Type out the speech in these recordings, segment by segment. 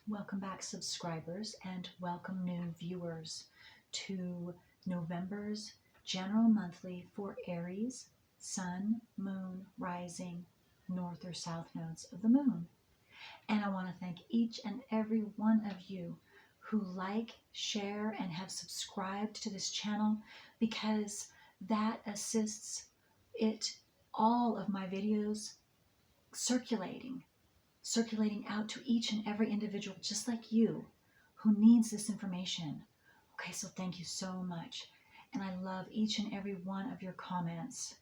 Welcome back, subscribers, and welcome new viewers to November's general monthly for Aries, Sun, Moon, Rising, North or South nodes of the Moon. And I want to thank each and every one of you who like, share, and have subscribed to this channel, because that assists all of my videos circulating out to each and every individual just like you who needs this information. Okay, so thank you so much. And I love each and every one of your comments.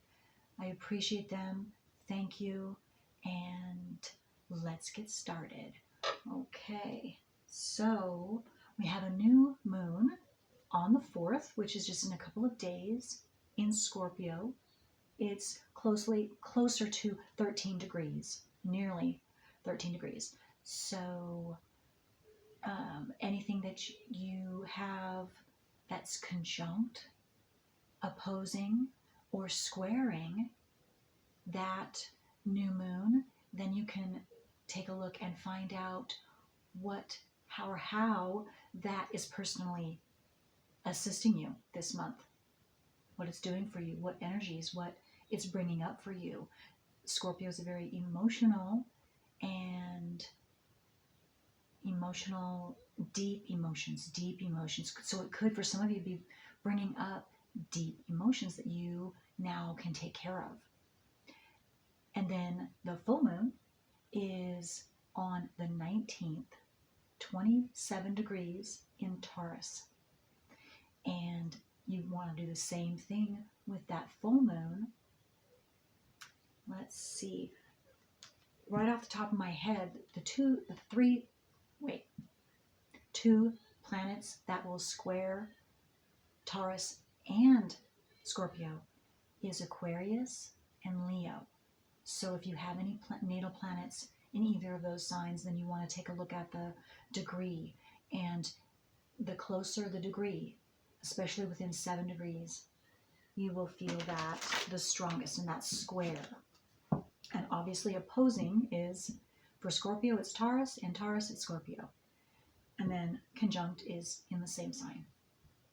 I appreciate them. Thank you. And let's get started. Okay, so we have a new moon on the 4th, which is just in a couple of days, in Scorpio. It's closer to 13 degrees, nearly 13 degrees. So anything that you have that's conjunct, opposing, or squaring that new moon, then you can take a look and find out how that is personally assisting you this month, what it's doing for you, what energies, what it's bringing up for you. Scorpio is a very emotional, deep emotions. So it could, for some of you, be bringing up deep emotions that you now can take care of. And then the full moon is on the 19th, 27 degrees in Taurus. And you want to do the same thing with that full moon. Let's see. Right off the top of my head, two planets that will square Taurus and Scorpio is Aquarius and Leo. So if you have any natal planets in either of those signs, then you want to take a look at the degree. And the closer the degree, especially within 7 degrees, you will feel that the strongest, and that's square. And obviously opposing is, for Scorpio, it's Taurus, and Taurus, it's Scorpio. And then conjunct is in the same sign.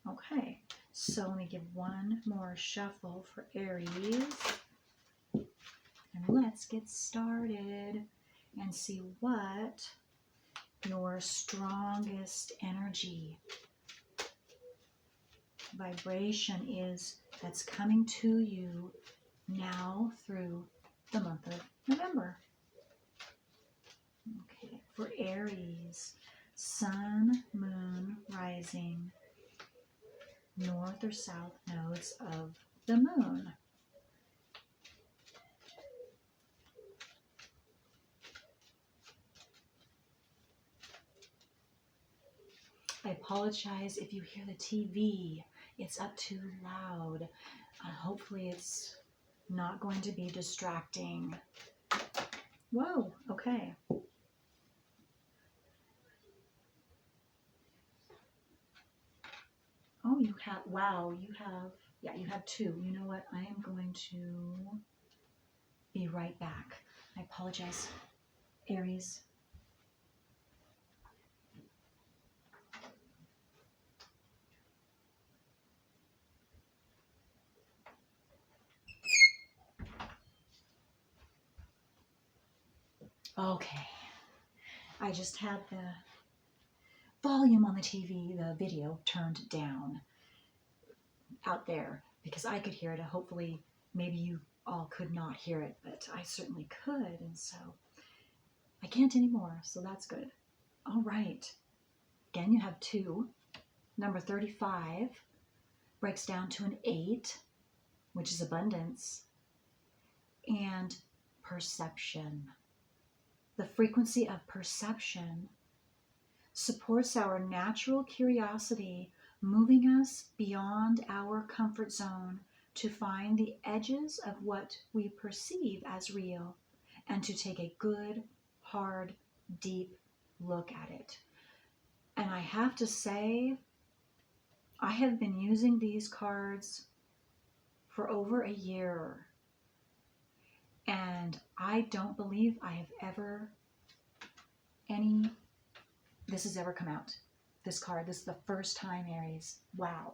Okay, so let me give one more shuffle for Aries. And let's get started and see what your strongest energy vibration is that's coming to you now through the month of November. Okay, for Aries, Sun, Moon, Rising, North or South nodes of the Moon. I apologize if you hear the TV. It's up too loud. Hopefully it's not going to be distracting. Whoa, okay. Oh, you have two. You know what? I am going to be right back. I apologize, Aries. Okay, I just had the volume on the TV, the video, turned down out there because I could hear it. Hopefully, maybe you all could not hear it, but I certainly could, and so I can't anymore, so that's good. All right. Again, you have two. Number 35 breaks down to an 8, which is abundance, and perception. The frequency of perception supports our natural curiosity, moving us beyond our comfort zone to find the edges of what we perceive as real and to take a good, hard, deep look at it. And I have to say, I have been using these cards for over a year, and I don't believe I have ever any this has ever come out. This card. This is the first time, Aries. Wow.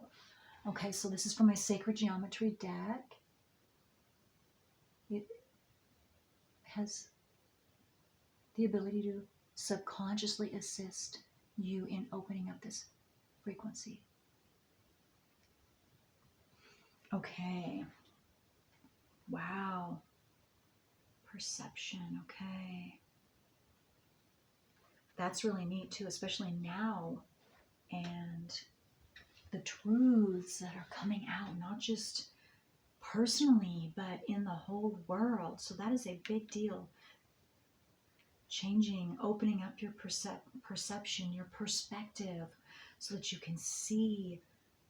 Okay, so this is from my Sacred Geometry deck. It has the ability to subconsciously assist you in opening up this frequency. Okay. Wow. Perception. Okay. That's really neat too, especially now. And the truths that are coming out, not just personally, but in the whole world. So that is a big deal. Changing, opening up your perception, your perspective, so that you can see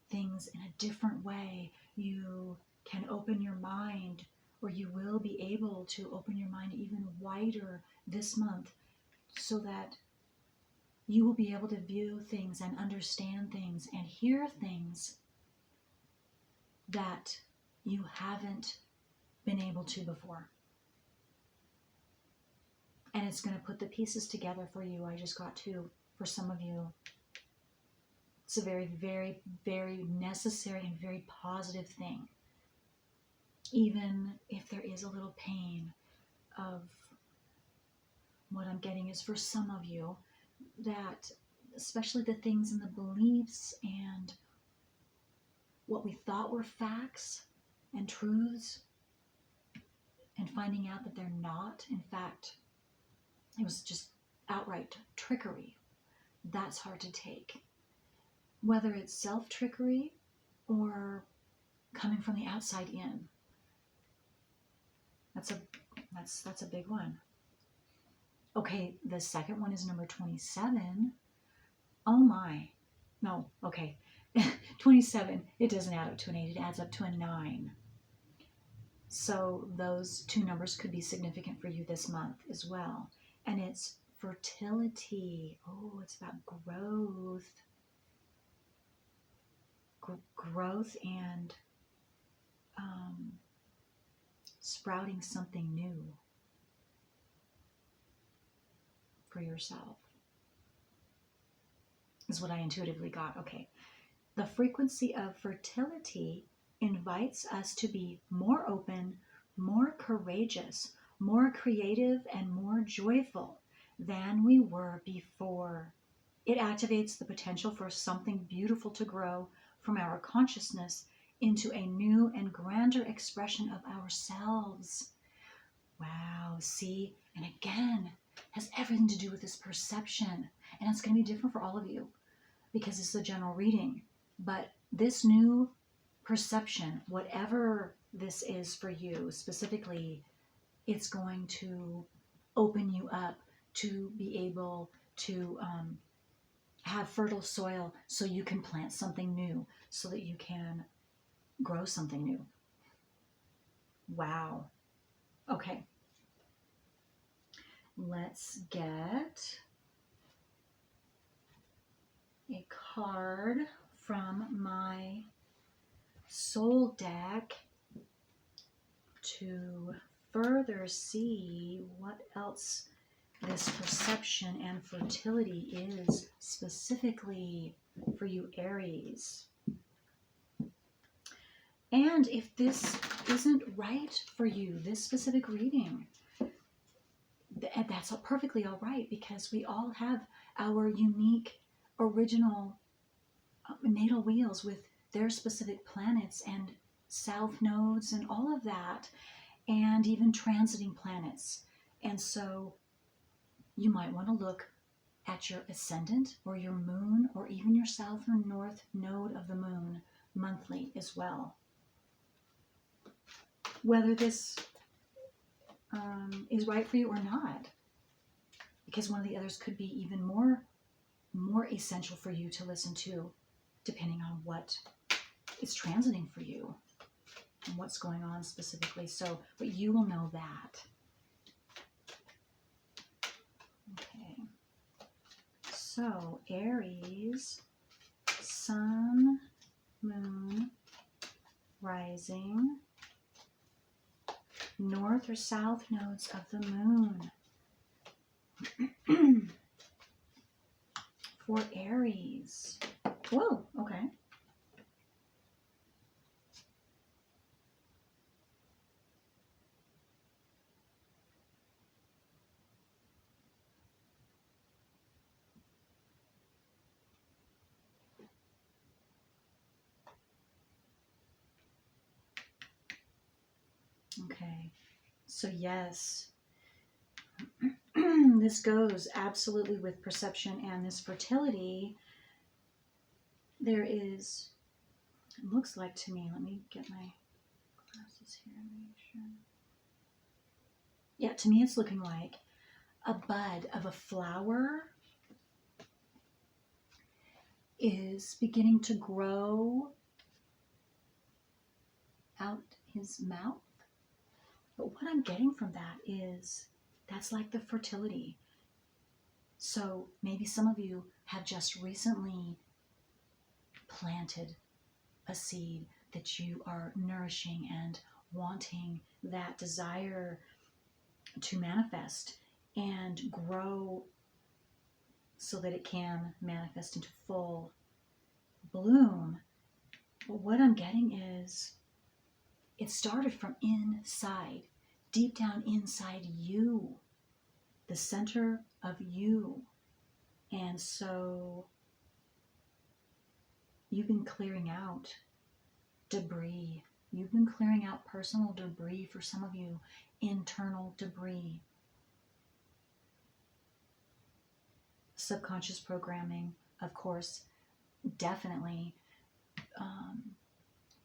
things in a different way. You can open your mind, or you will be able to open your mind even wider this month, so that you will be able to view things and understand things and hear things that you haven't been able to before. And it's going to put the pieces together for you. I just got to, for some of you, it's a very, very, very necessary and very positive thing. Even if there is a little pain of what I'm getting is for some of you, that especially the things and the beliefs and what we thought were facts and truths, and finding out that they're not, in fact, it was just outright trickery. That's hard to take. Whether it's self-trickery or coming from the outside in. That's a big one. Okay, the second one is number 27. Oh my. No, okay. 27, it doesn't add up to an 8, it adds up to a 9. So those two numbers could be significant for you this month as well. And it's fertility. Oh, it's about growth. Growth and sprouting something new for yourself is what I intuitively got. Okay. The frequency of fertility invites us to be more open, more courageous, more creative, and more joyful than we were before. It activates the potential for something beautiful to grow from our consciousness into a new and grander expression of ourselves. Wow, see? And again, has everything to do with this perception. And it's going to be different for all of you because it's a general reading. But this new perception, whatever this is for you specifically, it's going to open you up to be able to have fertile soil so you can plant something new, so that you can grow something new. Wow. Okay. Let's get a card from my soul deck to further see what else this perception and fertility is specifically for you, Aries. And if this isn't right for you, this specific reading, that's perfectly all right, because we all have our unique, original natal wheels with their specific planets and south nodes and all of that, and even transiting planets. And so you might want to look at your ascendant or your moon, or even your south or north node of the moon monthly as well. Whether this is right for you or not, because one of the others could be even more essential for you to listen to, depending on what is transiting for you and what's going on specifically. So, but you will know that. Okay. So, Aries, Sun, Moon, Rising, North or South nodes of the Moon. for Aries. Whoa, okay. Okay, so yes, this goes absolutely with perception and this fertility. There is, it looks like to me, let me get my glasses here and make sure. Yeah, to me it's looking like a bud of a flower is beginning to grow out his mouth. But what I'm getting from that is that's like the fertility. So maybe some of you have just recently planted a seed that you are nourishing and wanting that desire to manifest and grow so that it can manifest into full bloom. But what I'm getting is it started from inside, deep down inside you, the center of you. And so you've been clearing out debris. You've been clearing out personal debris for some of you, internal debris. Subconscious programming, of course, definitely.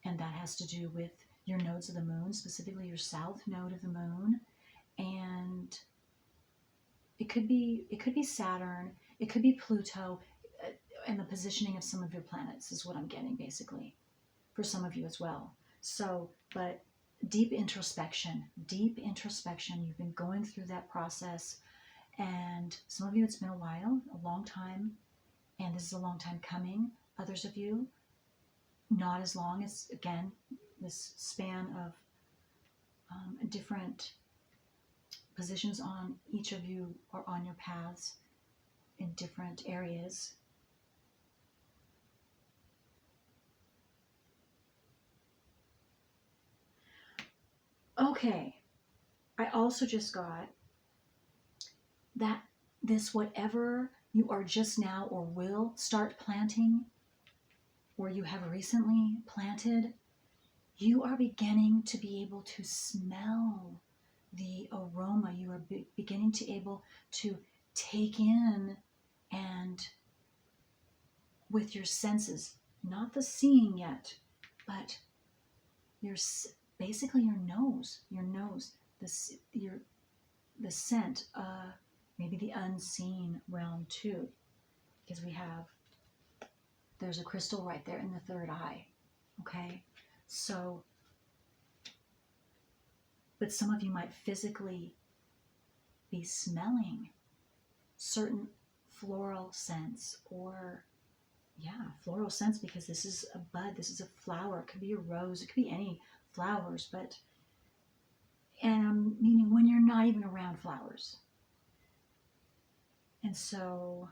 And that has to do with your nodes of the moon, specifically your south node of the moon. And it could be Saturn, it could be Pluto, and the positioning of some of your planets is what I'm getting basically for some of you as well. So, but deep introspection, you've been going through that process, and some of you it's been a while, a long time, and this is a long time coming. Others of you, not as long as, again, this span of different positions on each of you or on your paths in different areas. Okay, I also just got that this whatever you are just now or will start planting, or you have recently planted, you are beginning to be able to smell the aroma. You are beginning to able to take in, and with your senses, not the seeing yet, but your basically your nose, the scent, maybe the unseen realm too, because there's a crystal right there in the third eye. Okay, so, but some of you might physically be smelling certain floral scents, or floral scents, because this is a bud, this is a flower. It could be a rose, it could be any flowers, but, and meaning when you're not even around flowers. And so,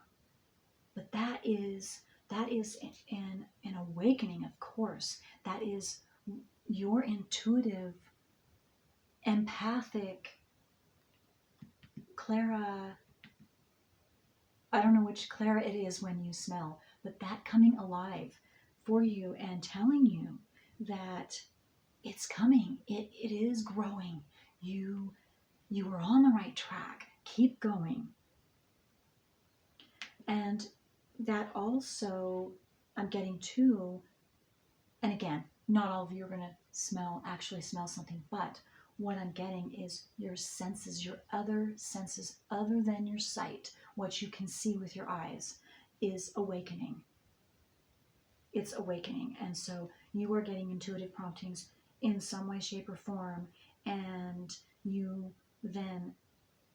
but that is an awakening, of course. That is your intuitive, empathic, Clara, I don't know which Clara it is when you smell, but that coming alive for you and telling you that it's coming, it is growing. You are on the right track. Keep going. And that also, I'm getting too, and again, not all of you are going to actually smell something, but what I'm getting is your senses, your other senses other than your sight, what you can see with your eyes, is awakening. It's awakening. And so you are getting intuitive promptings in some way, shape, or form, and you then,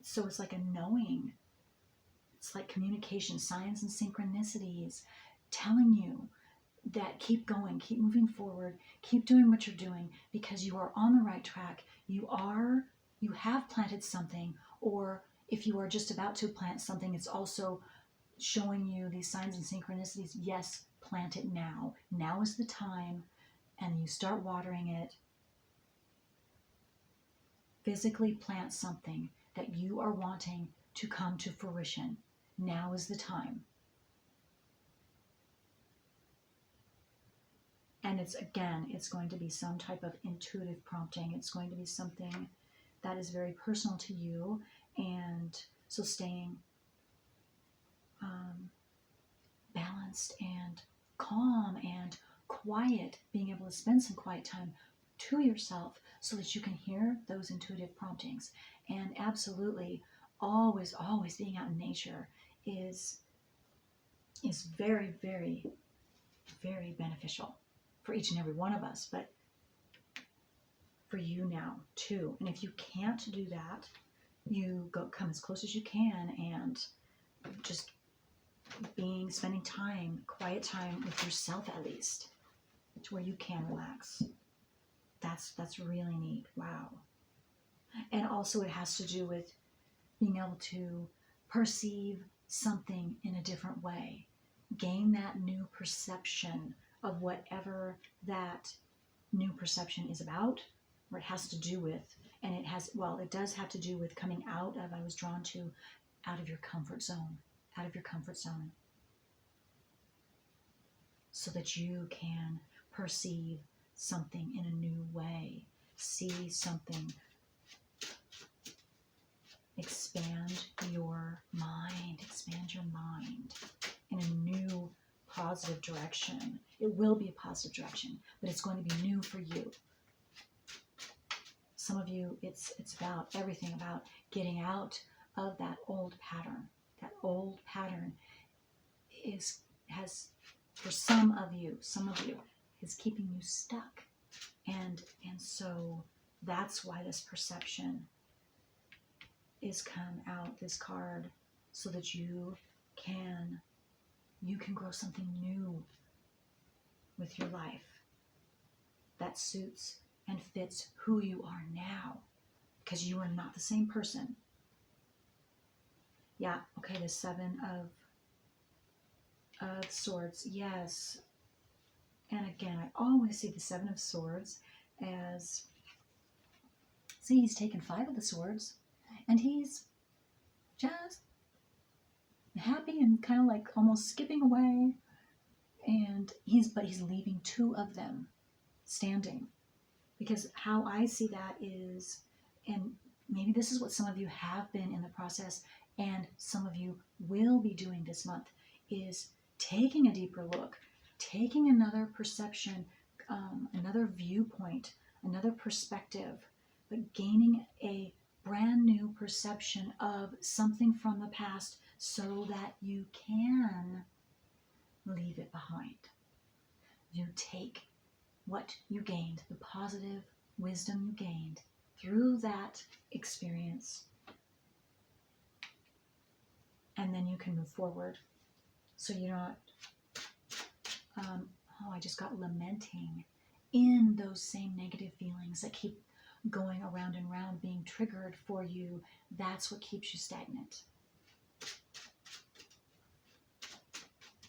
so it's like a knowing. It's like communication, signs and synchronicities telling you that keep going, keep moving forward, keep doing what you're doing, because you are on the right track. You have planted something, or if you are just about to plant something, it's also showing you these signs and synchronicities. Yes, plant it now. Now is the time. And you start watering it. Physically plant something that you are wanting to come to fruition. Now is the time. And it's going to be some type of intuitive prompting. It's going to be something that is very personal to you. And so staying balanced and calm and quiet, being able to spend some quiet time to yourself so that you can hear those intuitive promptings. And absolutely, always being out in nature is very, very, very beneficial for each and every one of us, but for you now too. And if you can't do that, you come as close as you can and just spending time, quiet time with yourself at least, to where you can relax. That's really neat. Wow. And also it has to do with being able to perceive something in a different way, gain that new perception of whatever that new perception is about, or it has to do with. And it does have to do with coming out of, I was drawn to, out of your comfort zone, so that you can perceive something in a new way, see something, expand your mind in a new positive direction. It will be a positive direction, but it's going to be new for you. Some of you, it's about everything about getting out of that old pattern. That old pattern has for some of you is keeping you stuck. And so that's why this perception is come out, this card, so that you can grow something new with your life that suits and fits who you are now, because you are not the same person. Yeah, okay, the Seven of Swords, yes. And again, I always see the Seven of Swords as, see, he's taken 5 of the swords, and he's just happy and kind of like almost skipping away, and he's leaving 2 of them standing. Because how I see that is, and maybe this is what some of you have been in the process, and some of you will be doing this month, is taking a deeper look, taking another perception, another viewpoint, another perspective, but gaining a brand new perception of something from the past so that you can leave it behind. You take what you gained, the positive wisdom you gained through that experience, and then you can move forward. So you're not, I just got lamenting in those same negative feelings that keep going around and around, being triggered for you. That's what keeps you stagnant.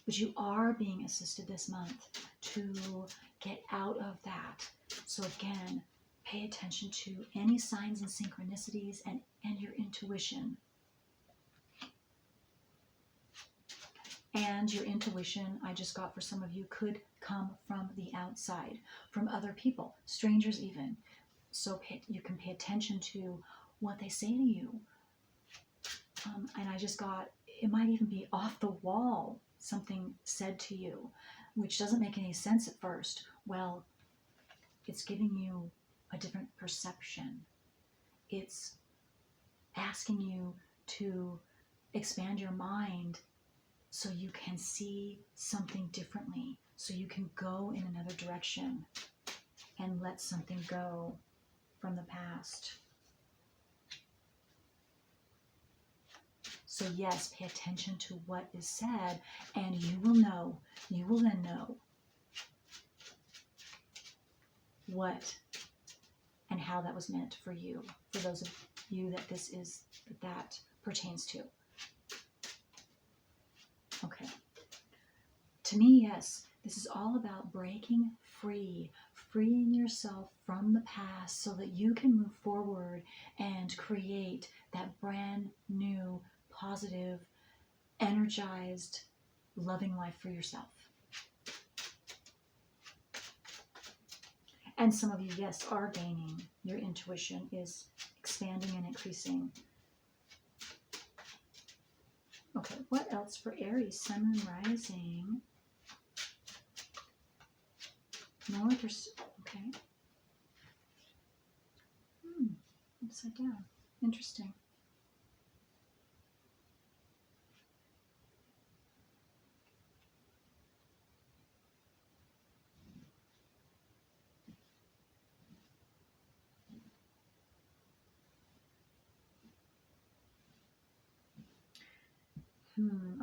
But you are being assisted this month to get out of that. So again, pay attention to any signs and synchronicities and your intuition. And your intuition, I just got for some of you, could come from the outside, from other people, strangers even. So you can pay attention to what they say to you. And I just got, it might even be off the wall, something said to you, which doesn't make any sense at first. Well, it's giving you a different perception. It's asking you to expand your mind so you can see something differently, so you can go in another direction and let something go from the past. So yes, pay attention to what is said, and you will then know what and how that was meant for you, for those of you that that pertains to. Okay. To me, yes, this is all about breaking free, freeing yourself from the past so that you can move forward and create that brand new, positive, energized, loving life for yourself. And some of you, yes, are gaining. Your intuition is expanding and increasing. Okay, what else for Aries, Sun, Moon, Rising? North or... Okay. Upside down. Interesting.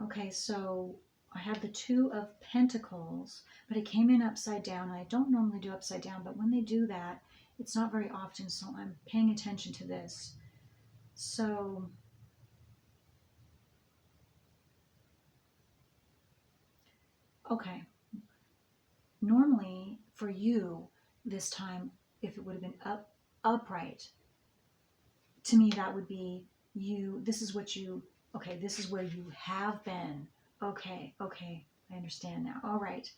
Okay, so I have the Two of Pentacles, but it came in upside down. I don't normally do upside down, but when they do that, it's not very often, so I'm paying attention to this. So, okay. Normally, for you, this time, if it would have been upright, to me, that would be you. This is what you, okay, this is where you have been. Okay, I understand now. All right.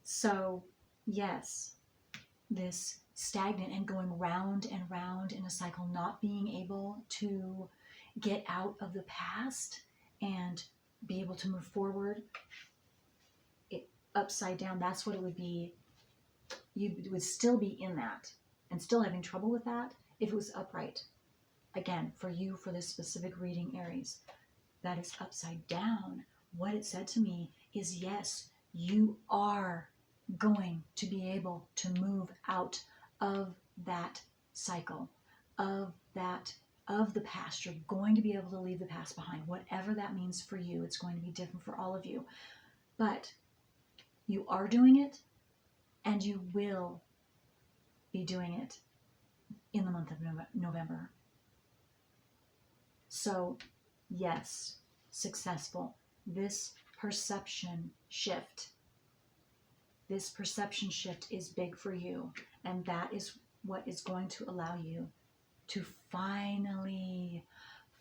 So, yes, this stagnant and going round and round in a cycle, not being able to get out of the past and be able to move forward, it upside down, that's what it would be. You would still be in that and still having trouble with that if it was upright. Again, for you, for this specific reading, Aries, that is upside down. What it said to me is, yes, you are going to be able to move out of that cycle, of the past. You're going to be able to leave the past behind. Whatever that means for you, it's going to be different for all of you. But you are doing it, and you will be doing it in the month of November. So, yes, successful. This perception shift is big for you, and that is what is going to allow you to finally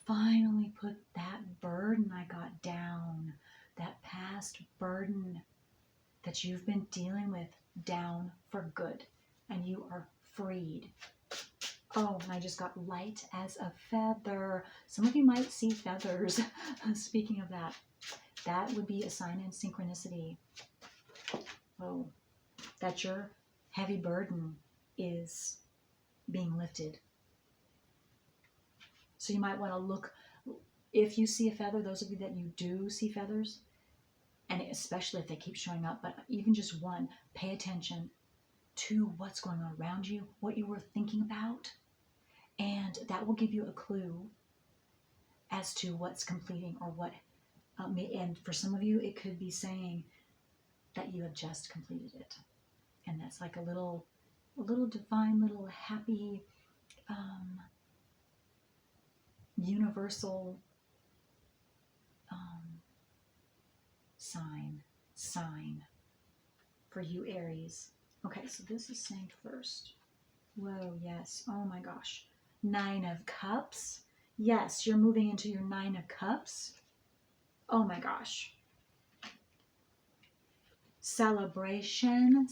put that burden I got down, that past burden that you've been dealing with, down for good, and you are freed. Oh, and I just got light as a feather. Some of you might see feathers. Speaking of that, that would be a sign in synchronicity. Oh, that your heavy burden is being lifted. So you might want to look, if you see a feather, those of you that you do see feathers, and especially if they keep showing up, but even just one, pay attention to what's going on around you, what you were thinking about, and that will give you a clue as to what's completing or what, and for some of you, it could be saying that you have just completed it. And that's like a little divine, little happy, universal sign for you, Aries. Okay, so this is saying first. Whoa, yes. Oh my gosh. 9 of Cups. Yes, you're moving into your 9 of Cups. Oh my gosh. Celebration,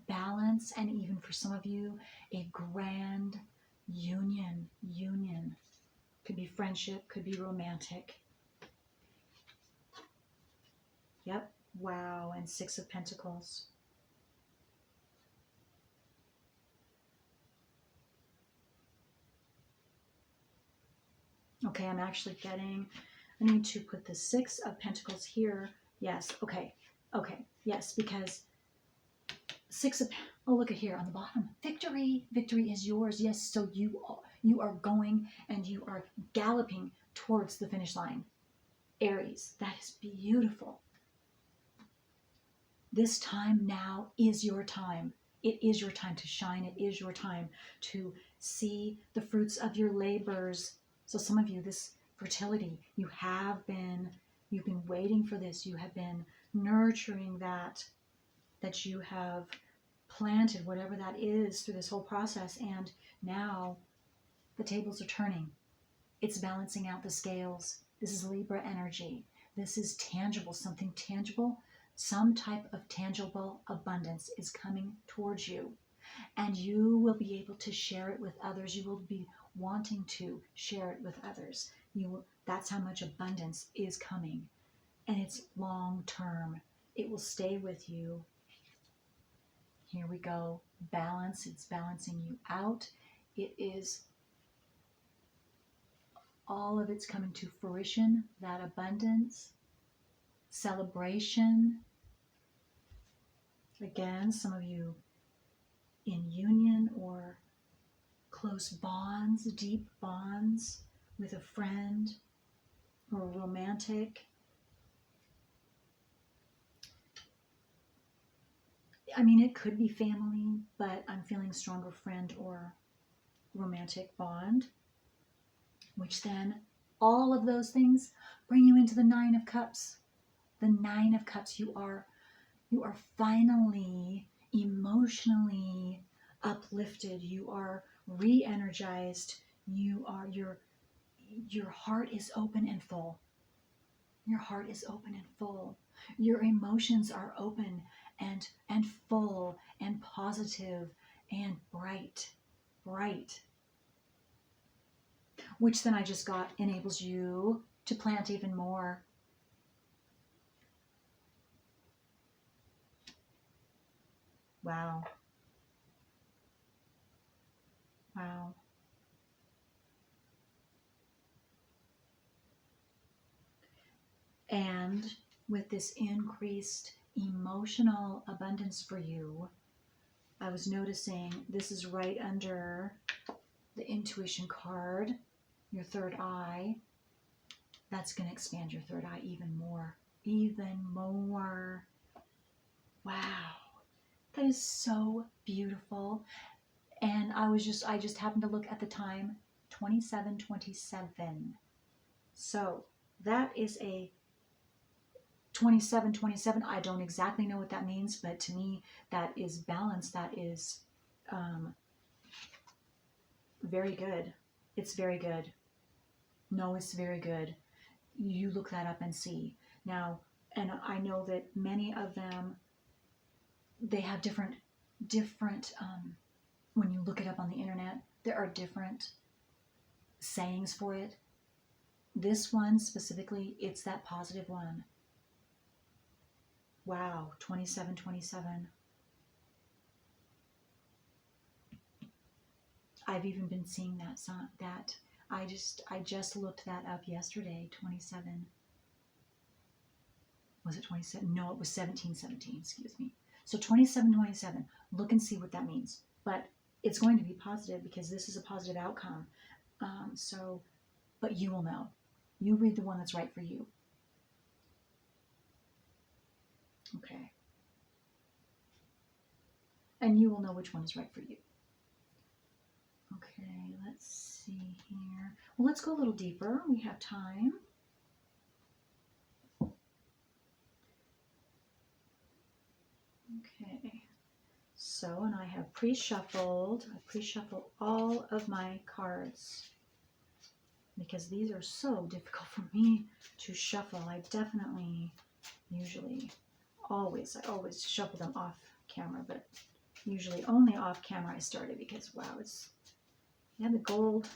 balance, and even for some of you, a grand union. Could be friendship, could be romantic. Yep. Wow. And 6 of Pentacles. Okay, I'm actually getting, I need to put the 6 of Pentacles here. Yes. Okay. Yes, because 6 of, oh, look at here on the bottom. Victory is yours. Yes. So you are going and you are galloping towards the finish line. Aries, that is beautiful. This time now is your time. It is your time to shine. It is your time to see the fruits of your labors. So some of you, this fertility. You've been waiting for this. You have been nurturing that you have planted, whatever that is, through this whole process. And now the tables are turning. It's balancing out the scales. This is Libra energy. This is tangible, something tangible. Some type of tangible abundance is coming towards you. And you will be able to share it with others. You will be wanting to share it with others. That's how much abundance is coming. And it's long term. It will stay with you. Here we go. Balance. It's balancing you out. It is all of it's coming to fruition. That abundance, celebration. Again, some of you in union or close bonds, deep bonds with a friend or a romantic. I mean, it could be family, but I'm feeling stronger friend or romantic bond, which then all of those things bring you into the Nine of Cups. The Nine of Cups. You are finally emotionally uplifted. You are re-energized. Your heart is open and full. Your heart is open and full. Your emotions are open and full and positive and bright. Which then I just got enables you to plant even more. Wow. And with this increased emotional abundance for you, I was noticing this is right under the intuition card, your third eye. That's going to expand your third eye even more. Wow. That is so beautiful. And I just happened to look at the time, 27:27. So that is a 27:27. I don't exactly know what that means, but to me, that is balance. That is very good. It's very good. No, it's very good. You look that up and see. Now, and I know that many of them, they have different when you look it up on the internet, there are different sayings for it. This one specifically, it's that positive one. Wow, 27:27. I've even been seeing that song, that I just looked that up yesterday. 27. Was it 27? No, it was 17:17. Excuse me. So 27:27. Look and see what that means. But it's going to be positive because this is a positive outcome. But you will know. You read the one that's right for you. Okay. And you will know which one is right for you. Okay, let's see here. Well, let's go a little deeper. We have time. Okay. So, and I have pre-shuffled. I pre-shuffle all of my cards because these are so difficult for me to shuffle. I definitely, I always shuffle them off camera, but usually only off camera I started because, wow, the gold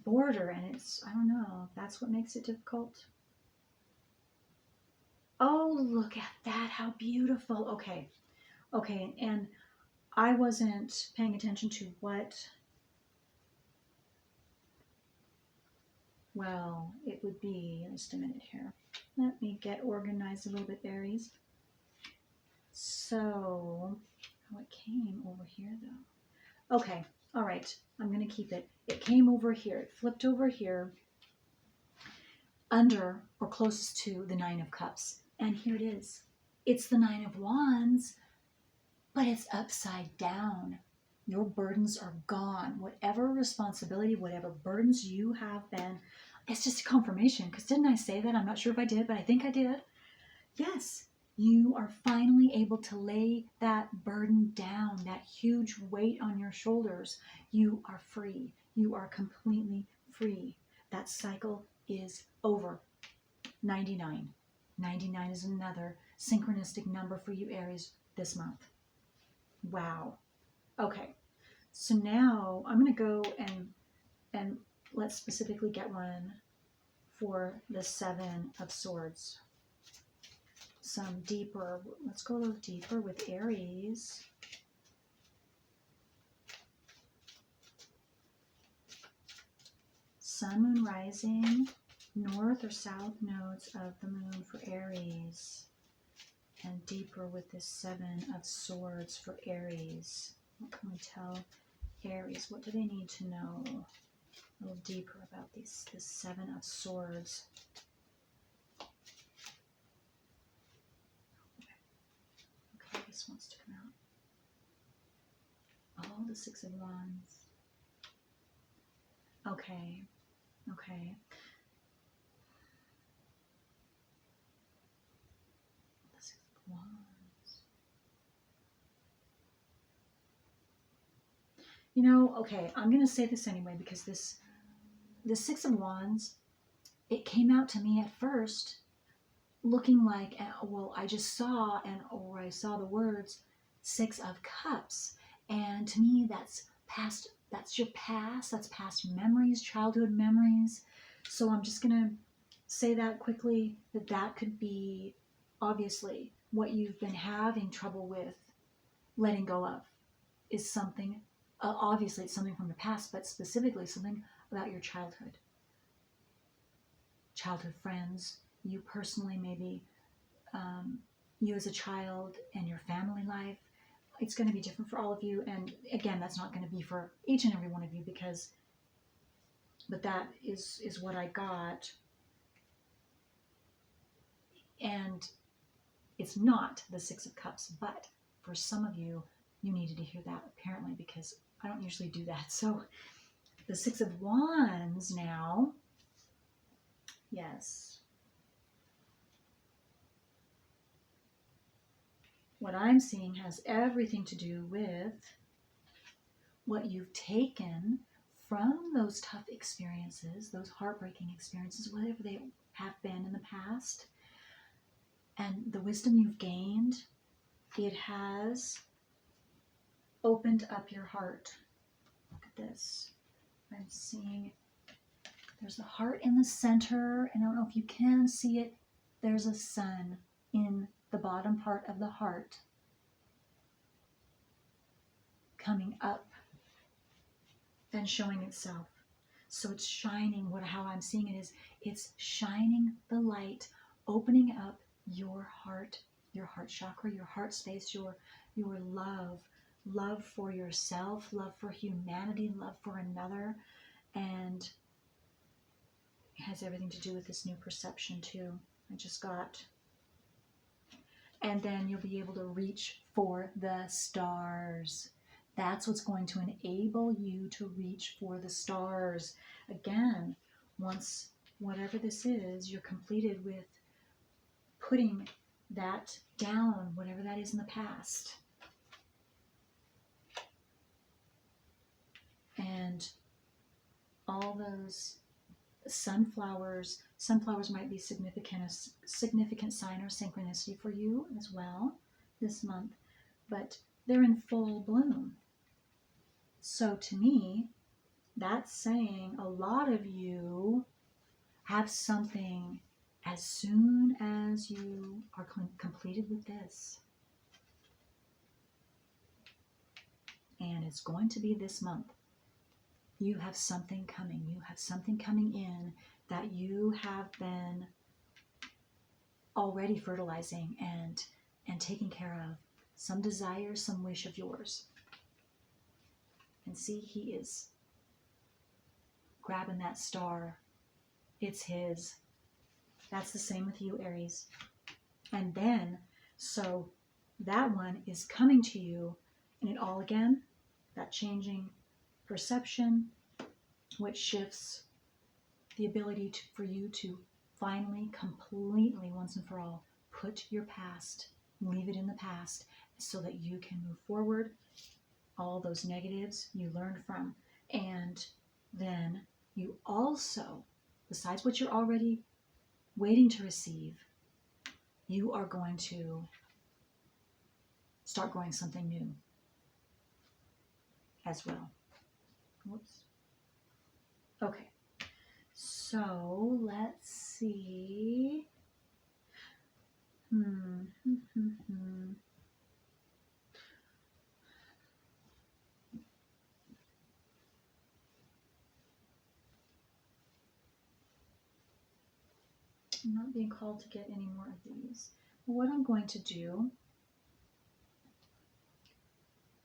border, and I don't know, that's what makes it difficult. Oh, look at that, how beautiful. Okay, and I wasn't paying attention to it would be, just a minute here. Let me get organized a little bit, Aries. So, it came over here though. Okay, all right, I'm going to keep it. It came over here, it flipped over here, under or closest to the Nine of Cups. And here it is. It's the Nine of Wands, but it's upside down. Your burdens are gone. Whatever responsibility, whatever burdens you have been, it's just a confirmation. Because didn't I say that? I'm not sure if I did, but I think I did. Yes, you are finally able to lay that burden down, that huge weight on your shoulders. You are free. You are completely free. That cycle is over. 99. 99 is another synchronistic number for you, Aries, this month. Wow. Okay. So now I'm going to go and let's specifically get one for the Seven of Swords. Some deeper, let's go a little deeper with Aries. Sun, Moon, Rising, North or South nodes of the Moon for Aries. And deeper with this Seven of Swords for Aries. What can we tell Aries? What do they need to know? A little deeper about this Seven of Swords. Okay, this wants to come out. Oh, the Six of Wands. Okay, okay. The Six of Wands. You know, okay, I'm going to say this anyway because the Six of Wands, it came out to me at first looking like, well, I just saw, or I saw the words Six of Cups. And to me, that's past, that's your past, that's past memories, childhood memories. So I'm just going to say that quickly, that could be obviously what you've been having trouble with letting go of is something, obviously it's something from the past, but specifically something about your childhood. Childhood friends, you personally, maybe you as a child and your family life. It's going to be different for all of you. And again, that's not going to be for each and every one of you but that is what I got. And it's not the Six of Cups, but for some of you, you needed to hear that apparently because I don't usually do that. So the Six of Wands now, yes. What I'm seeing has everything to do with what you've taken from those tough experiences, those heartbreaking experiences, whatever they have been in the past, and the wisdom you've gained. It has opened up your heart. Look at this. I'm seeing there's the heart in the center, and I don't know if you can see it. There's a sun in the bottom part of the heart coming up and showing itself. So it's shining. How I'm seeing it is it's shining the light, opening up your heart chakra, your heart space, your love for yourself, love for humanity, love for another, and it has everything to do with this new perception too. I just got. And then you'll be able to reach for the stars. That's what's going to enable you to reach for the stars. Again, once whatever this is, you're completed with putting that down, whatever that is in the past. And all those sunflowers might be a significant sign or synchronicity for you as well this month, but they're in full bloom. So to me, that's saying a lot of you have something as soon as you are completed with this. And it's going to be this month. You have something coming. You have something coming in that you have been already fertilizing and taking care of. Some desire, some wish of yours. And see, he is grabbing that star. It's his. That's the same with you, Aries. And then, so that one is coming to you, and it all again, that changing perception, which shifts the ability for you to finally, completely, once and for all, put your past, leave it in the past, so that you can move forward. All those negatives you learned from. And then you also, besides what you're already waiting to receive, you are going to start growing something new as well. Whoops. Okay. So let's see. I'm not being called to get any more of these. What I'm going to do,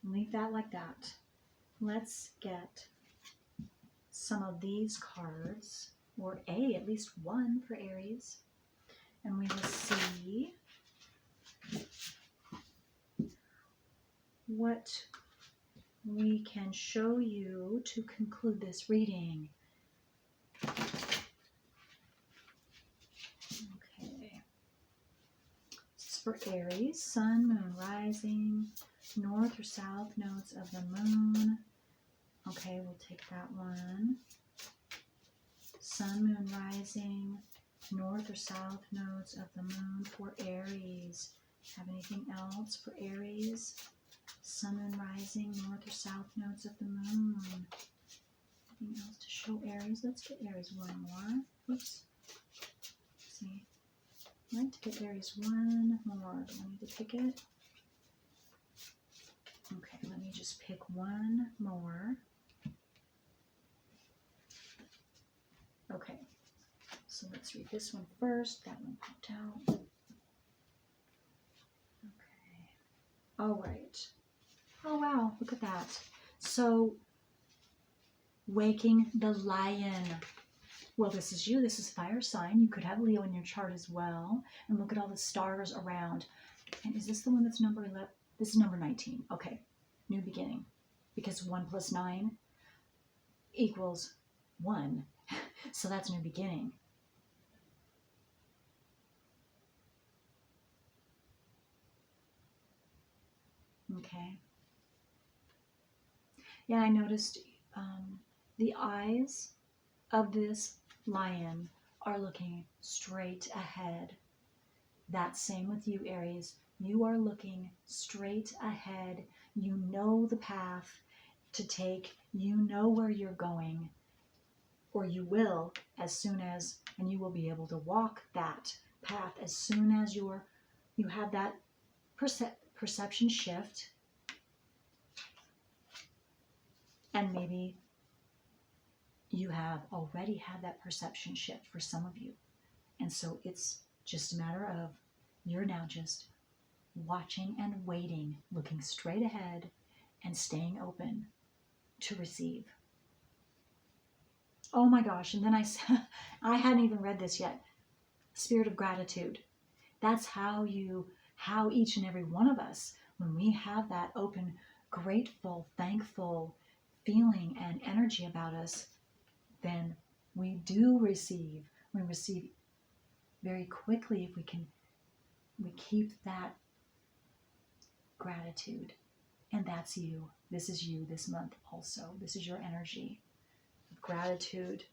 leave that like that. Let's get some of these cards, or at least one for Aries, and we will see what we can show you to conclude this reading. Okay. This is for Aries, Sun, Moon, Rising, North or South nodes of the Moon. Okay, we'll take that one. Sun, Moon, Rising, North or South nodes of the Moon for Aries. Have anything else for Aries? Sun, Moon, Rising, North or South nodes of the Moon. Anything else to show Aries? Let's get Aries one more. Oops. Let's see. I'd like to get Aries one more. Do I need to pick it? Okay, let me just pick one more. Okay, so let's read this one first. That one popped out. Okay. All right. Oh, wow. Look at that. So, waking the lion. Well, this is you. This is fire sign. You could have Leo in your chart as well. And look at all the stars around. And is this the one that's number 11? This is number 19. Okay. New beginning. Because 1 plus 9 equals 1. So that's new beginning. Okay. Yeah, I noticed the eyes of this lion are looking straight ahead. That's same with you, Aries. You are looking straight ahead. You know the path to take. You know where you're going, or you will as soon as, and you will be able to walk that path as soon as you have that perception shift. And maybe you have already had that perception shift for some of you. And so it's just a matter of you're now just watching and waiting, looking straight ahead and staying open to receive. Oh my gosh. And then I hadn't even read this yet. Spirit of gratitude. That's how each and every one of us, when we have that open, grateful, thankful feeling and energy about us, then we do receive. We receive very quickly if we keep that gratitude. And that's you. This is you this month also. This is your energy. Gratitude.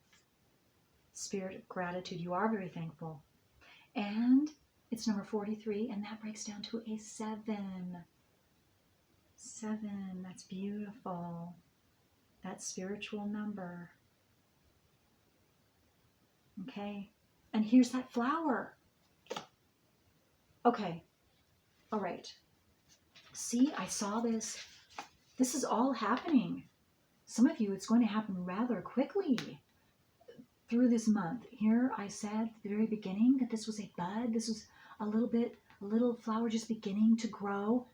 Spirit of gratitude. You are very thankful. And it's number 43, and that breaks down to a 7. 7. That's beautiful. That spiritual number. Okay. And here's that flower. Okay. All right. See, I saw this. This is all happening. Some of you, it's going to happen rather quickly through this month. Here I said at the very beginning that this was a bud. This was a little flower just beginning to grow.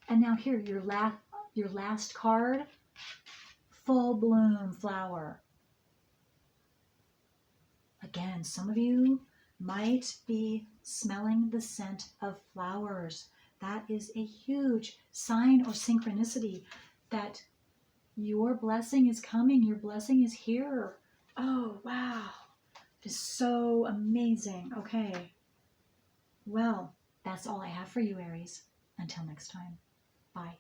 And now here, your last card, full bloom flower. Again, some of you might be smelling the scent of flowers. That is a huge sign or synchronicity that Your blessing is coming. Your blessing is here. Oh, wow. It is so amazing. Okay. Well, that's all I have for you, Aries. Until next time. Bye.